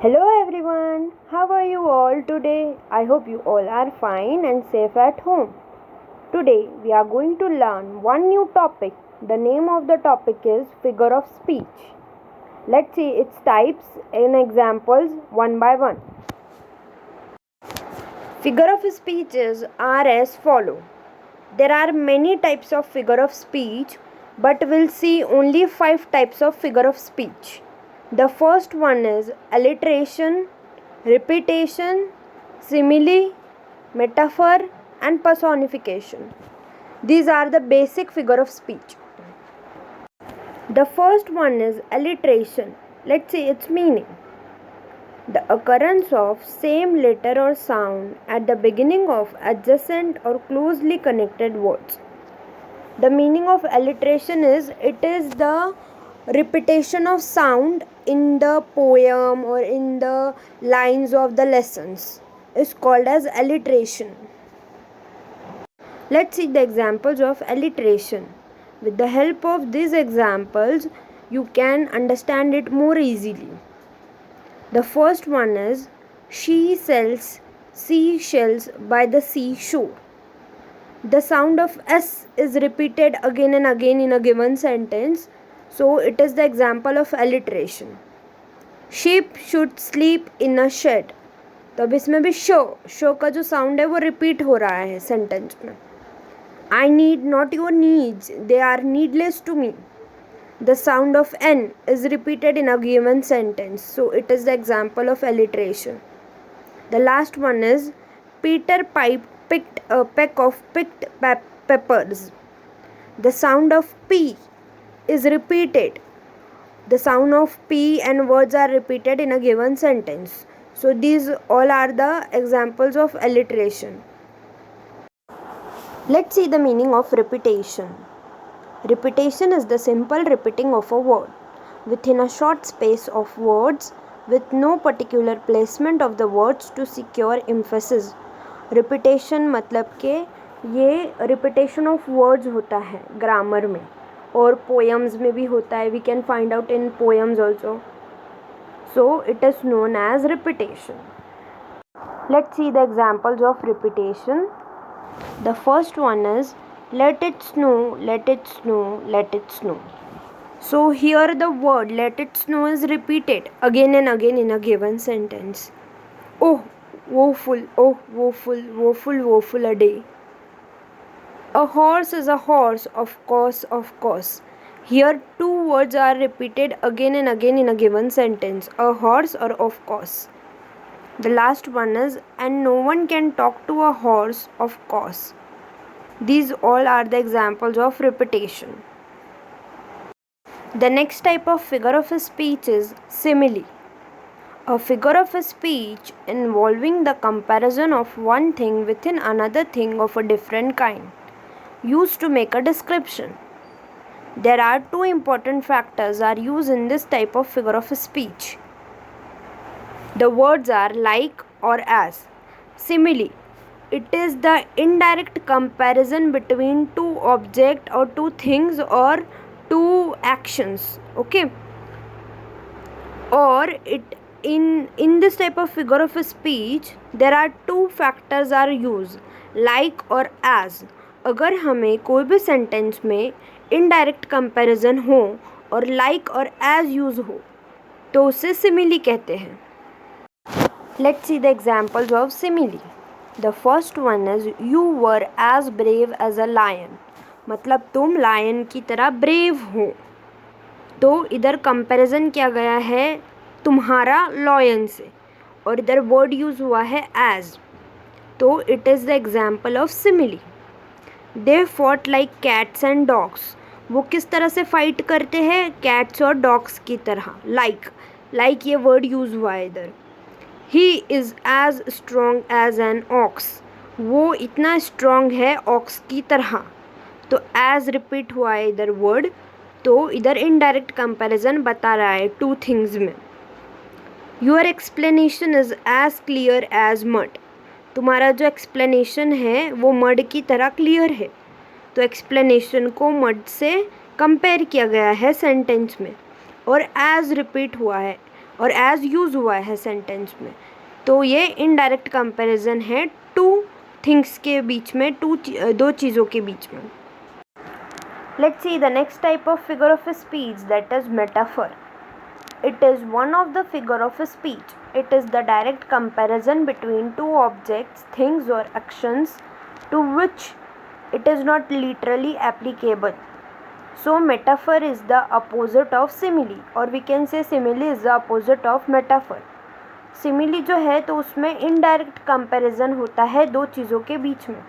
Hello everyone, how are you all today? I hope you all are fine and safe at home. Today we are going to learn one new topic. The name of the topic is figure of speech. Let's see its types and examples one by one. Figure of speeches are as follow. There are many types of figure of speech, but we'll see only 5 types of figure of speech. The first one is alliteration, repetition, simile, metaphor, and personification. These are the basic figure of speech. The first one is alliteration. Let's see its meaning. The occurrence of same letter or sound at the beginning of adjacent or closely connected words. The meaning of alliteration is it is the repetition of sound in the poem or in the lines of the lessons is called as alliteration. Let's see the examples of alliteration. With the help of these examples, you can understand it more easily. The first one is she sells seashells by the seashore. The sound of S is repeated again and again in a given sentence, so it is the example of alliteration. Sheep should sleep in a shed. तो अब इसमें भी show का जो sound है वो repeat हो रहा है सेंटेंस में. I need not your needs, they are needless to me. The sound of N is repeated in a given sentence, so it is the example of alliteration. The last one is Peter picked a peck of picked peppers. The sound of P is repeated. The sound of P and words are repeated in a given sentence. So these all are the examples of alliteration. Let's see the meaning of repetition. Repetition is the simple repeating of a word within a short space of words with no particular placement of the words to secure emphasis. Repetition मतलब के ये repetition of words होता है grammar में और poems में भी होता है. We can find out in poems also. So it is known as repetition. Let's see the examples of repetition. The first one is let it snow, let it snow, let it snow. So here the word let it snow is repeated again and again in a given sentence. Oh, woeful, woeful, woeful a day. A horse is a horse, of course, of course. Here two words are repeated again and again in a given sentence. A horse or of course. The last one is and no one can talk to a horse, of course. These all are the examples of repetition. The next type of figure of speech is simile. A figure of speech involving the comparison of one thing within another thing of a different kind, used to make a description. There are two important factors are used in this type of figure of speech. The words are like or as. Simile. It is the indirect comparison between two objects or two things or two actions. Okay. Or it in this type of figure of speech there are two factors are used like और as. अगर हमें कोई भी sentence में indirect comparison हो और like और as use हो तो उसे सिमिली कहते हैं. Let's see the examples of simile. The first one is you were as brave as a lion. मतलब तुम लायन की तरह ब्रेव हो. तो इधर कंपैरिजन किया गया है तुम्हारा लॉयन से और इधर वर्ड यूज हुआ है एज. तो it is the example of simile. They fought like cats and dogs. वो किस तरह से फाइट करते हैं कैट्स और डॉग्स की तरह. लाइक ये वर्ड यूज हुआ है इधर. He is as strong as an ox. वो इतना स्ट्रॉन्ग है ऑक्स की तरह. तो एज रिपीट हुआ है इधर वर्ड, तो इधर इनडायरेक्ट कंपैरिजन बता रहा है टू थिंग्स में. Your explanation is as clear as mud. तुम्हारा जो एक्सप्लेनेशन है वो मड की तरह क्लियर है. तो एक्सप्लेनेशन को मड से कंपेयर किया गया है सेंटेंस में और एज रिपीट हुआ है. और एज यूज़ हुआ है सेंटेंस में, तो ये इनडायरेक्ट कंपैरिजन है टू थिंग्स के बीच में, दो चीज़ों के बीच में. Let's see the next type of figure of speech, that is metaphor. It is one of the figure of speech. It is the direct comparison between two objects, things or actions to which it is not literally applicable. So metaphor is the opposite of simile, or we can say simile is the opposite of metaphor. Simile जो है तो उसमें indirect comparison होता है दो चीज़ों के बीच में,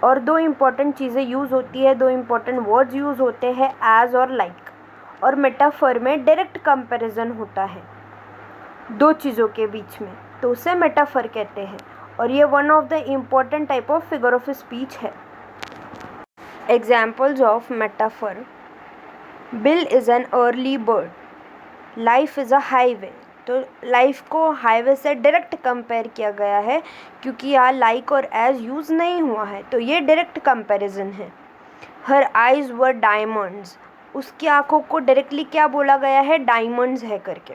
और दो इम्पॉर्टेंट चीज़ें यूज़ होती है, दो इम्पॉर्टेंट वर्ड्स यूज़ होते हैं, एज और लाइक. और मेटाफर में डायरेक्ट कंपैरिजन होता है दो चीज़ों के बीच में, तो उसे मेटाफर कहते हैं, और ये one of the important type of figure of speech है. Examples of metaphor: Bill is an early bird, life is a highway. तो लाइफ को हाईवे से डायरेक्ट कंपेयर किया गया है क्योंकि यहाँ लाइक और एज यूज़ नहीं हुआ है, तो ये डायरेक्ट कंपैरिजन है. हर आइज़ वर डायमंड्स, उसकी आँखों को डायरेक्टली क्या बोला गया है, डायमंड्स है करके.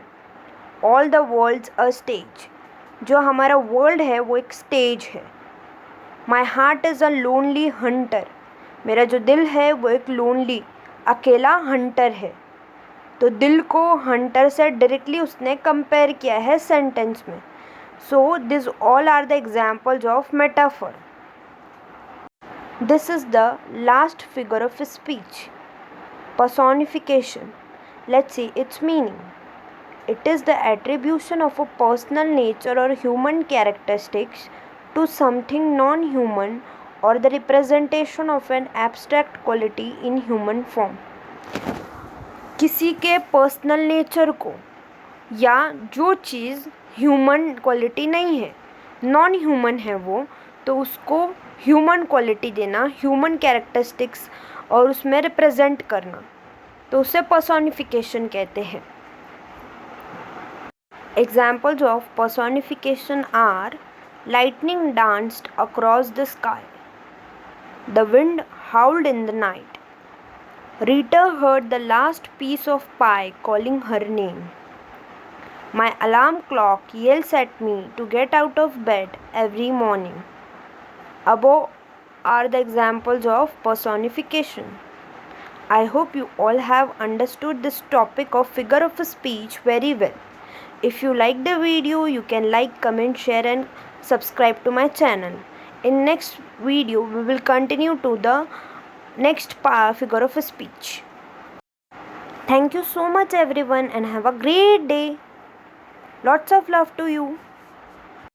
All the world's a stage, जो हमारा वर्ल्ड है वो एक स्टेज है. My heart is a lonely hunter, मेरा जो दिल है वो एक लोनली अकेला हंटर है. तो दिल को हंटर से डायरेक्टली उसने कंपेयर किया है सेंटेंस में. So this all are the examples of metaphor. This is the last figure of speech, personification. Let's see its meaning. It is the attribution of a personal nature or human characteristics to something non-human, or the representation of an abstract quality in human form. किसी के personal nature को, या जो चीज़ human quality नहीं है, non human है वो, तो उसको ह्यूमन क्वालिटी देना, ह्यूमन कैरेक्टरिस्टिक्स और उसमें रिप्रेजेंट करना, तो उसे पर्सोनिफिकेशन कहते हैं. Examples of personification are: lightning danced across the sky, the wind howled in the night, Rita heard the last piece of pie calling her name. My alarm clock yells at me to get out of bed every morning. Above are the examples of personification. I hope you all have understood this topic of figure of speech very well. If you like the video, you can like, comment, share and subscribe to my channel. In next video, we will continue to the next figure of speech. Thank you so much everyone and have a great day. Lots of love to you.